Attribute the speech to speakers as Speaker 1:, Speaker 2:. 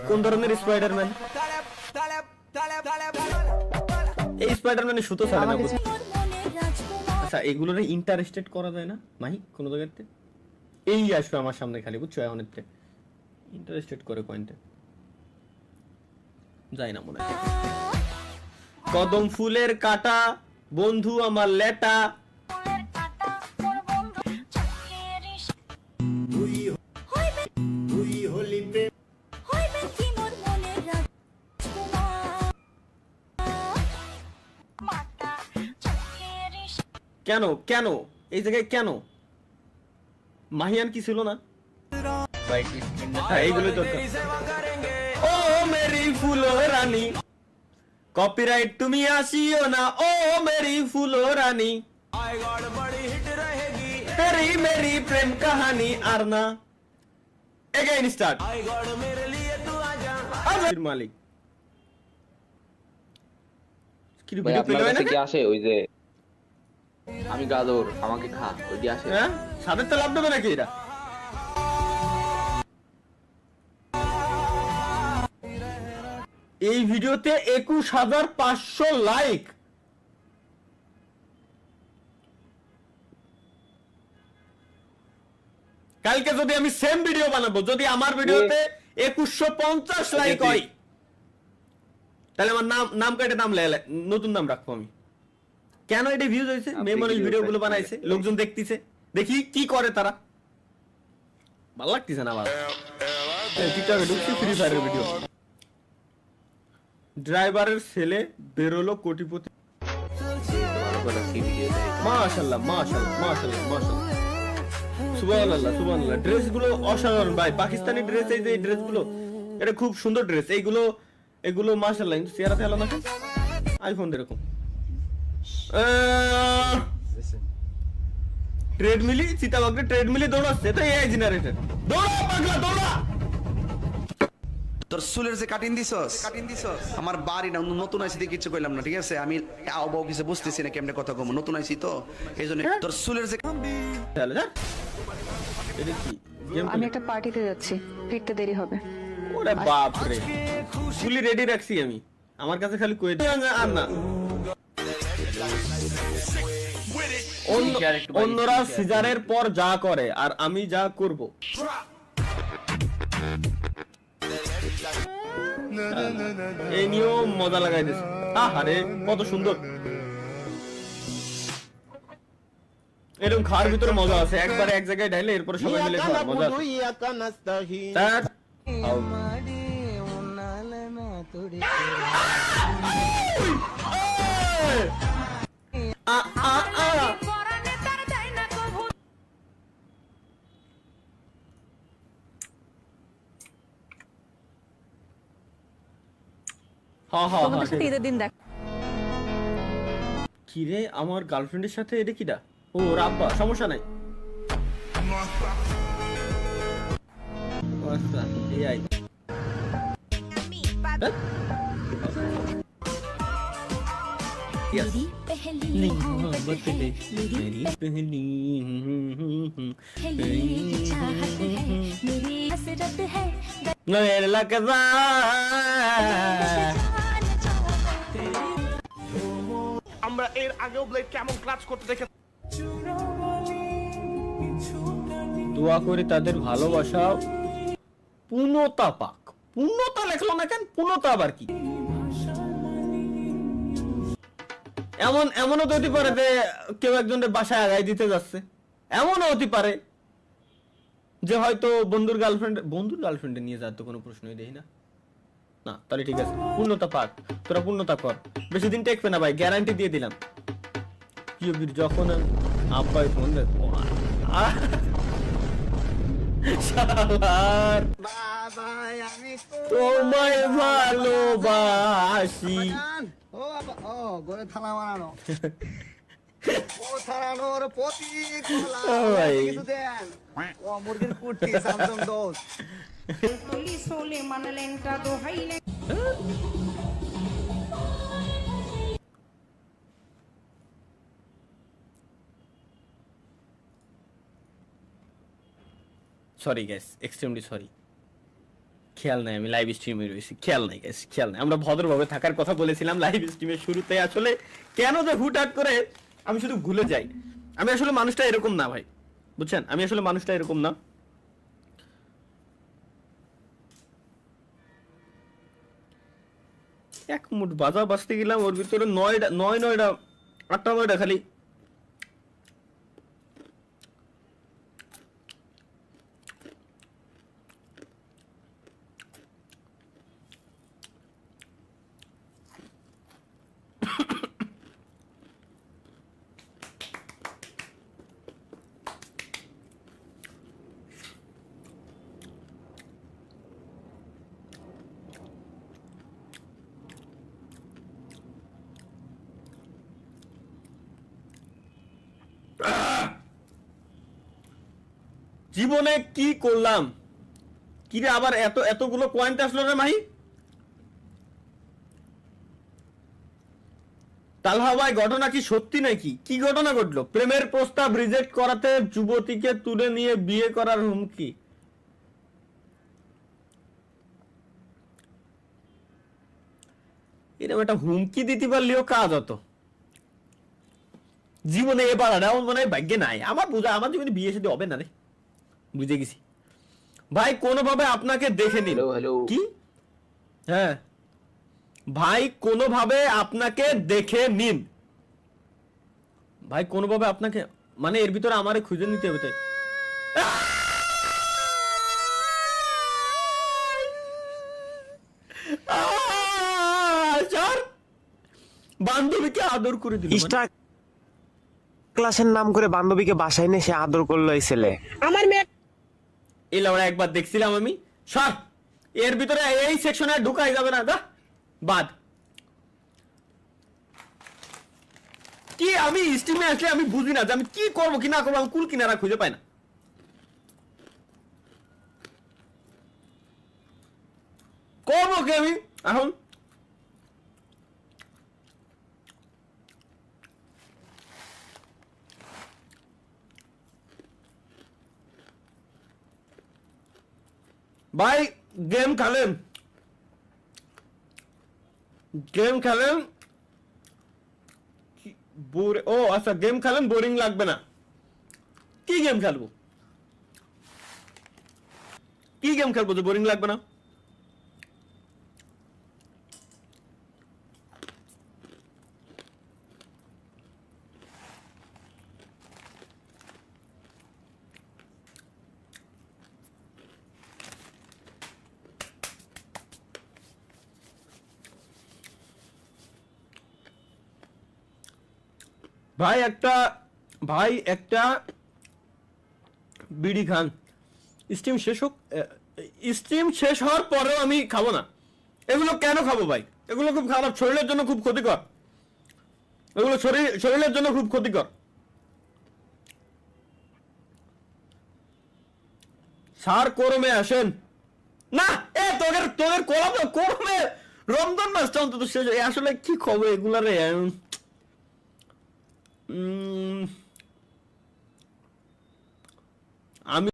Speaker 1: কোন ধরনের স্পাইডারম্যান? এই স্পাইডারম্যানের সুতো ছাড়ে না। আচ্ছা এগুলোর ইন্টারেস্টেড করা যায় না মাহি কোন জায়গাতে? এই আসবে আমার সামনে খালি, বুঝছো? এখন ইন্টারেস্টেড করে পয়েন্টে যায় না মনে হয়। কদম ফুলের কাটা বন্ধু আমার লেটা, কেন কেন এই জায়গায় কেন? মাহিয়ান কি ছিল না? এইগুলো দরকার। ও মেরি ফুলো রানী, কপিরাইট তুমি আসিও না, ও মেরি ফুলো রানী, তেরি মেরি প্রেম কাহানি। আর না এগেইন স্টার্ট। মালিক কি ভিডিও পেলো না কি
Speaker 2: আসে? ওই যে আমি গাদর আমাকে খা, ওইটি আসে।
Speaker 1: হ্যাঁ সাদের তো লাভ দেবে নাকি এটা? এই ভিডিওতে 21,500 লাইক। কালকে যদি আমি সেম ভিডিও বানাবো, যদি আমার ভিডিওতে 2150 লাইক হয়, তাহলে আমার নাম কেটে নতুন নাম রাখবো আমি। কেন এটা ভিউজ হয়েছে? মেয়ে মানুষ ভিডিও গুলো বানাইছে, লোকজন দেখতেছে, দেখি কি করে তারা। ভালো লাগতেছে না আমার টিকটকে ঢুকছি, ফ্রি ফায়ারের ভিডিও। ড্রাইভারের ছেলে বেরোলো কোটিপতি। মাশাআল্লাহ মাশাআল্লাহ মাশাআল্লাহ মাশাআল্লাহ, সুবহানাল্লাহ সুবহানাল্লাহ। ড্রেস গুলো অসাধারণ ভাই, পাকিস্তানি ড্রেস। এই যে ড্রেস গুলো, এটা খুব সুন্দর ড্রেস। এগুলো মাশাআল্লাহ। কিন্তু চেহারাতে আলো না, আইফোন এরকম। ট্রেডমিলি চিতাবাগরে ট্রেডমিলি দৌড়াচ্ছে, তো এআই জেনারেটর। দৌড়া পাগলা দৌড়া।
Speaker 3: তোর চুলের যে কাটিং দিছস আমার বাড়ি না নতুন আইছি কিছু কইলাম না, ঠিক আছে? আমি আও কিছু বুঝতেছি না কেমনে কথা কম, নতুন আইছি তো এইজন্য। তোর চুলের যে
Speaker 4: আমি একটা পার্টিতে যাচ্ছি, ফিরতে দেরি হবে।
Speaker 1: ওরে বাপ রে, ফুলি রেডি রাখছি আমি। আমার কাছে খালি কই আর না, অন্যরা সিজারের পর যা করে আর আমি যা করব। এই নিয়ম মজা লাগাই দিছে। আহারে কত সুন্দর। এরকম খাওয়ার ভিতরে মজা আছে, একবারে এক জায়গায় ঢাইলে এরপরে সবাই মিলে খাওয়ার মজা আছে। কিরে আমার গার্লফ্রেন্ডের সাথে এটা কিটা? ও রাব্বা, সমস্যা নাই। আচ্ছা এআই मेरी पहली मोहब्बत है, मेरी पहली चाहत है, मेरी हसरत है, मेरे लगदा। আমরা এর আগেও ব্লেড কেমন ক্লাচ করতে দেখে। দোয়া করি তাদের ভালোবাসা পূর্ণতা পাক। পূর্ণতা লেখলো না কেন? পূর্ণতা আবার কি? এমনও তো হতে পারে যে কেউ একজনের বাসায় আগায় দিতে যাচ্ছে। এমনও হতে পারে যে হয়তো বন্ধুর গার্লফ্রেন্ডে নিয়ে যাওয়ার তো কোনো প্রশ্নই দেখি না। না তাহলে ঠিক আছে, পূর্ণতা পাক, তোরা পূর্ণতা কর। বেশি দিন টেকবে না ভাই, গ্যারান্টি দিয়ে দিলাম। যখন আব্বাই ফোন দেয় তোমায় ভালোবাসি।
Speaker 5: ও বাবা, ও গরে থালা বানানো, ও থালানোর পতি কোলা কিছু দেন। ও মুরগির কুটি সামসং দোস তুলি সোলে মানলেনটা দোহাইলে।
Speaker 1: সরি গাইস, এক্সট্রিমলি সরি, খেয়াল নাই, আমি লাইভ স্ট্রিমে রয়েছি, খেয়াল নাই গাইস, খেয়াল নাই। আমরা ভদ্রভাবে থাকার কথা বলেছিলাম লাইভ স্ট্রিমের শুরুতে, আসলে কেন যে হুটহাট করে আমি শুধু ভুলে যাই। আমি আসলে মানুষটা এরকম না ভাই, বুঝছেন, আমি আসলে মানুষটা এরকম না। এক মুঠ বাজা বাজতে গেলাম, ওর ভিতরে 9টা 8টা 9টা খালি জীবনে কি করলাম, কি রে আবার এতগুলো পয়েন্ট আসলো রে মাহি। তালহা ভাই, ঘটনা কি সত্যি নাকি? কি ঘটনা ঘটলো? প্রেমের প্রস্তাব রিজেক্ট করাতে যুবতীকে তুলে নিয়ে বিয়ে করার হুমকি। এরকম একটা হুমকি দিতে পারলেও কাজ হতো। জীবনে এবার এমন মনে হয় ভাগ্যে নাই আমার, বুঝা আমার জীবনে বিয়ে সাথে হবে না রে, বুঝে গেছি ভাই। কোনোভাবে আপনাকে দেখে নিন।
Speaker 2: হ্যালো
Speaker 1: কি? হ্যাঁ ভাই, কোনোভাবে আপনাকে দেখে নিন ভাই, কোনোভাবে আপনাকে, মানে এর ভিতরে আমারে খুঁজে নিতে হবে তাই। স্যার, বান্ধবীকে আদর করে দিল মানে?
Speaker 6: স্টার ক্লাসের নাম করে বান্ধবীকে বাসায় এনে সে আদর করলো এই ছেলে।
Speaker 7: আমার মেয়ে
Speaker 1: এলা ওরা একবার দেখছিলাম আমি। স্যার, এর ভিতরে এই সেকশনে ঢুকাই যাবে না, বাদ। কি আমি স্ট্রিমে আসলে আমি বুঝি না যে আমি কি করবো কি না করবো, আমি কুল কিনারা খুঁজে পাই না। করবো কি আমি এখন? ভাই গেম খেলেন, ও আচ্ছা, গেম খেলেন, বোরিং লাগবে না। কি গেম খেলবো, কি গেম খেলবো যে বোরিং লাগবে না? ভাই একটা বিড়ি খান, স্ট্রিম শেষ হওয়ার পরেও আমি খাবো না। এগুলো কেন খাবো ভাই? এগুলো খুব খারাপ, শরীরের জন্য খুব ক্ষতিকর, এগুলো শরীরের জন্য খুব ক্ষতিকর। স্যার করমে আসেন না, তোদের করমে রমজান মাসটা অন্তত শেষ। আসলে কি খবর এগুলারে?